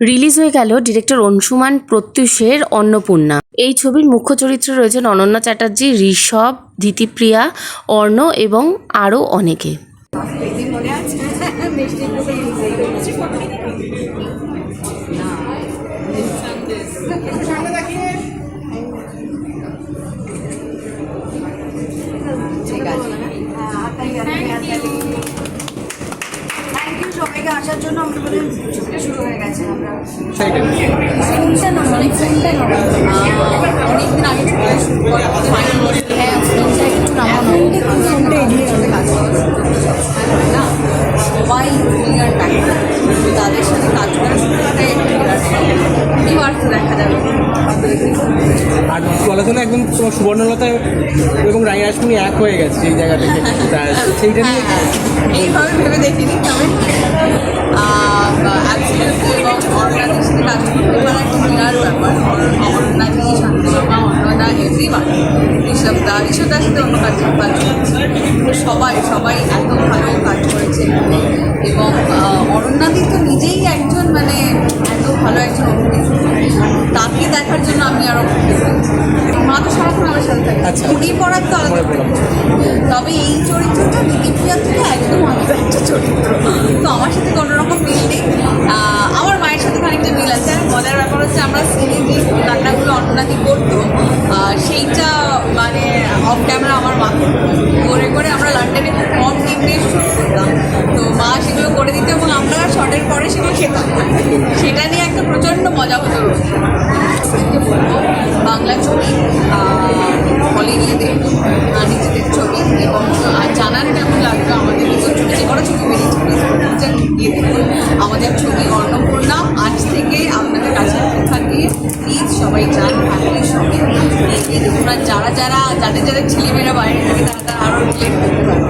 Release হয়ে গেল director Anshuman প্রত্যুষের Annapurna. এই ছবির মুখ্য চরিত্রে রয়েছেন অনন্যা চ্যাটার্জি, ঋষভ, ধৃতিপ্রিয়া, অর্ণ এবং আরও অনেকে। সবাইকে আসার জন্য আমাদের ছবিটা শুরু হয়ে গেছে। আমরা অনেকদিন আগে না সবাই জুনিয়র তাদের সাথে কাজ করার সুযোগটা এবার তো দেখা যাবে। আর বলা চলে একদম তোমার সুবর্ণলতা এবং রায়রাসমণি এক হয়ে গেছে এই জায়গা থেকে, সেইটা নিয়ে এইভাবে ভেবে দেখিনি। তবে এবং অর্গানিক সাথে কাজ করতে পারা একটা বিরাট ব্যাপার। অর্গানিক শান্তমা, অন্নদা, এভরিওয়ান, ঋষভদার সাথে অন্য কাজ করেছে। সবাই এত ভালো কাজ করেছে এবং অরণ্যাদি তো নিজেই একজন মানে এত ভালো একজন অভিনেত্রী, তাকে দেখার জন্য আমি আরও মা তো সারাক্ষণ আমার সাথে থাকে। ছুটি পড়ার তো আলাদা, তবে এই চরিত্রটা দিদিপ্রিয়ার থেকে একদম আলাদা একটা চরিত্র। তো আমার সাথে কোনো রকম মিল নেই, আমার মায়ের সাথে খানিকটা মিল আছে। আর মজার ব্যাপার হচ্ছে আমরা স্কুলে যে রান্নাগুলো অন্ননাদি করতো সেইটা মানে অফ ক্যামেরা আমার মা করে করে আমরা লন্ডনে খুব কম দিন নিয়ে শুট করতাম। তো মা সেগুলো করে দিত এবং আমরা শটের পরে সেগুলো খেতাম। সেটা নিয়ে একটা প্রচণ্ড মজা হতো। বাংলা ছবি হলে গিয়ে দেখবো নিজেদের ছবি এবং জানার কেমন লাগতো আমাদের ছবি যে করা ছবি বেরিয়েছে গিয়ে দেখবো আমাদের ছবি অন্নপূর্ণা। আজ থেকে আপনাদের কাছে থাকি, প্লিজ সবাই যান, ফ্যামিলির সঙ্গে গিয়ে দেখুন। আর যাদের ছেলেমেয়েরা বাইরে থাকে তারা আরও রিলেট করতে পারে।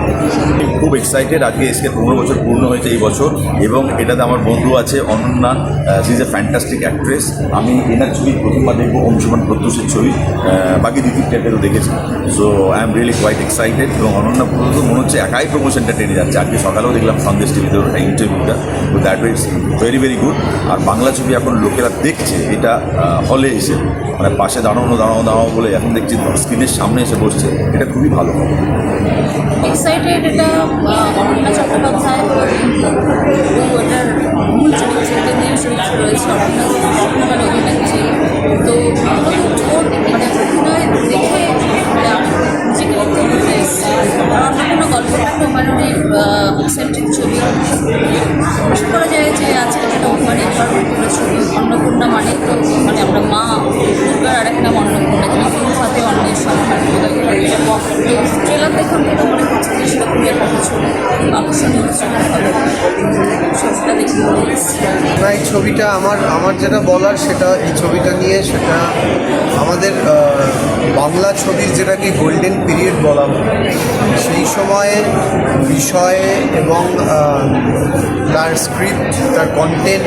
খুব এক্সাইটেড। আজকে এসকে 15 বছর পূর্ণ হয়েছে এই বছর এবং এটাতে আমার বন্ধু আছে Ananya, she is a fantastic actress. আমি এনার ছবি প্রথমবার দেখবো, অংশুমান প্রত্যুষের ছবি, বাকি দিদিপ্রিয়াদেরও দেখেছি। So I am really quite excited এবং অনন্যা পুরো মনে হচ্ছে একাই প্রমোশনটা টেনে যাচ্ছে। আজকে সকালেও দেখলাম সন্দেশ টিভিতে ইন্টারভিউটা, তো that is very very good. আর বাংলা ছবি এখন লোকেরা দেখছে এটা হলে এসে, মানে পাশে দাঁড়ানো বলে এখন দেখছি স্ক্রিনের সামনে এসে বসছে, এটা খুবই ভালো খবর। এক্সাইটেড। এটা অনন্যা চট্টোপাধ্যায় এটার মূল চরিত্রটা নিয়ে চরিত্র রয়েছে বর্তমান অভিনেত্রী। তো মানে অভিনয় দেখে নিজেকে অন্যান্য গল্পটা মানে অনেক সেন্ট্রিক ছবি। আশা করা যায় যে আজকে একটা মানে একটা ছবি অন্নপূর্ণা মানে তো মানে আমরা মা দুর্গার আরেক নাম অন্নপূর্ণা, যিনি তিন হাতে অন্নের সন্ধান ট্রেলার দেখে আমরা মনে করছি যে সেরকমই একটা কিছু আকর্ষণীয় কিছু ছবিটা দেখি। না, এই ছবিটা আমার যেটা বলার সেটা এই ছবিটা নিয়ে, সেটা আমাদের বাংলা ছবির যেটাকে গোল্ডেন পিরিয়ড বলা হয়, সেই সময়ে বিষয়ে এবং তার স্ক্রিপ্ট, তার কন্টেন্ট,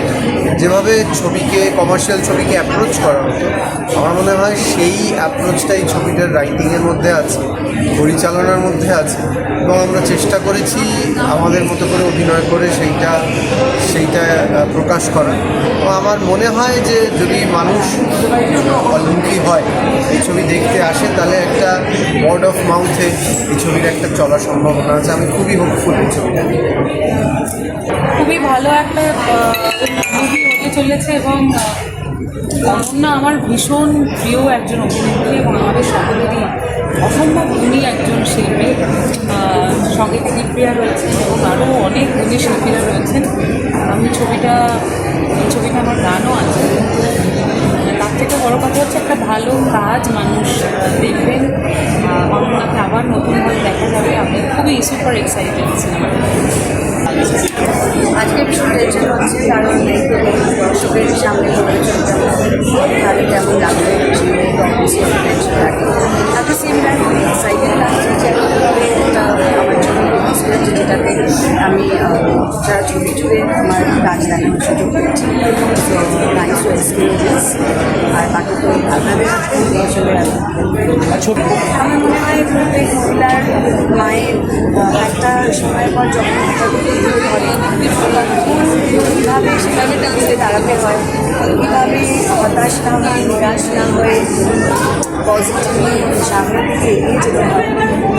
যেভাবে ছবিকে কমার্শিয়াল ছবিকে অ্যাপ্রোচ করা হতো, আমার মনে হয় সেই অ্যাপ্রোচটাই ছবিটার রাইটিংয়ের মধ্যে আছে, পরিচালনার মধ্যে আছে এবং আমরা চেষ্টা করেছি আমাদের মতো করে অভিনয় করে সেইটা প্রকাশ করা। তো আমার মনে হয় যে যদি মানুষ অলমুখী হয়, এই ছবি দেখতে আসে, তাহলে একটা ওয়ার্ড অফ মাউথে এই ছবির একটা চলার সম্ভাবনা আছে। আমি খুবই হোপফুল এই ছবিটা। খুবই ভালো একটা মুভি হতে চলেছে এবং অনন্যা আমার ভীষণ প্রিয় একজন অভিনেত্রী এবং আমাদের সকলেরই অসম্ভব গুণী একজন শিল্পী। সঙ্গে দিদিপ্রিয়া রয়েছেন এবং আরও অনেক গুণী শিল্পীরা রয়েছেন। এই ছবিটা আমার গানও আছে। তার থেকে বড় কথা হচ্ছে একটা ভালো কাজ মানুষ দেখবেন, অনন্যাকে আবার নতুনভাবে দেখা যাবে। আমি খুবই সুপার এক্সাইটেড সিনেমাটা। আজকে ভীষণ টেনশন হচ্ছে, কারণ দর্শকের সামনে তাহলে কেমন লাগবে টেনশন লাগে। অ্যাট দ্য সেম টাইম আমি এক্সাইটেড লাগছে যে এটা আমার জন্য যেটাতে আমি সারা ছবি জুড়ে আমার কাজ দেখানোর সুযোগ পেয়েছি। সো নাইস টু এক্সপিরিয়েন্স, আর বাকি তো আপনাদের আসলে ছবি আমার মনে হয় প্রত্যেক মহিলার মায়ের একটা সময়ের পর যখন একটা করে কীভাবে সেখানে ঘুরে দাঁড়াতে হয়, কীভাবে হতাশ না হয়ে নিরাশ না হয়ে পজিটিভলি সামনের দিকে এগিয়ে যেতে হয়,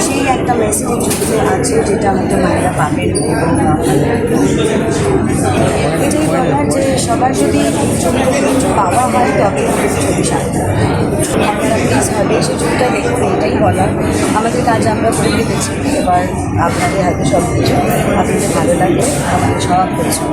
সেই একটা মেসেজ ছবিতে আছে যেটা আমাদের মায়েরা পাবেন। এটাই বলার যে সবার যদি ছবিতে কিছু পাওয়া হয় তবে ছবি সার্থক। আপনারা প্লিজ হবে সেই ছবিটা দেখুন, এটাই বলার। আমাদের কাজ আমরা করে দিতেছি, এবার আপনাদের হাতে সব কিছু, আপনাদের ভালো লাগে আমাদের সব কিছু।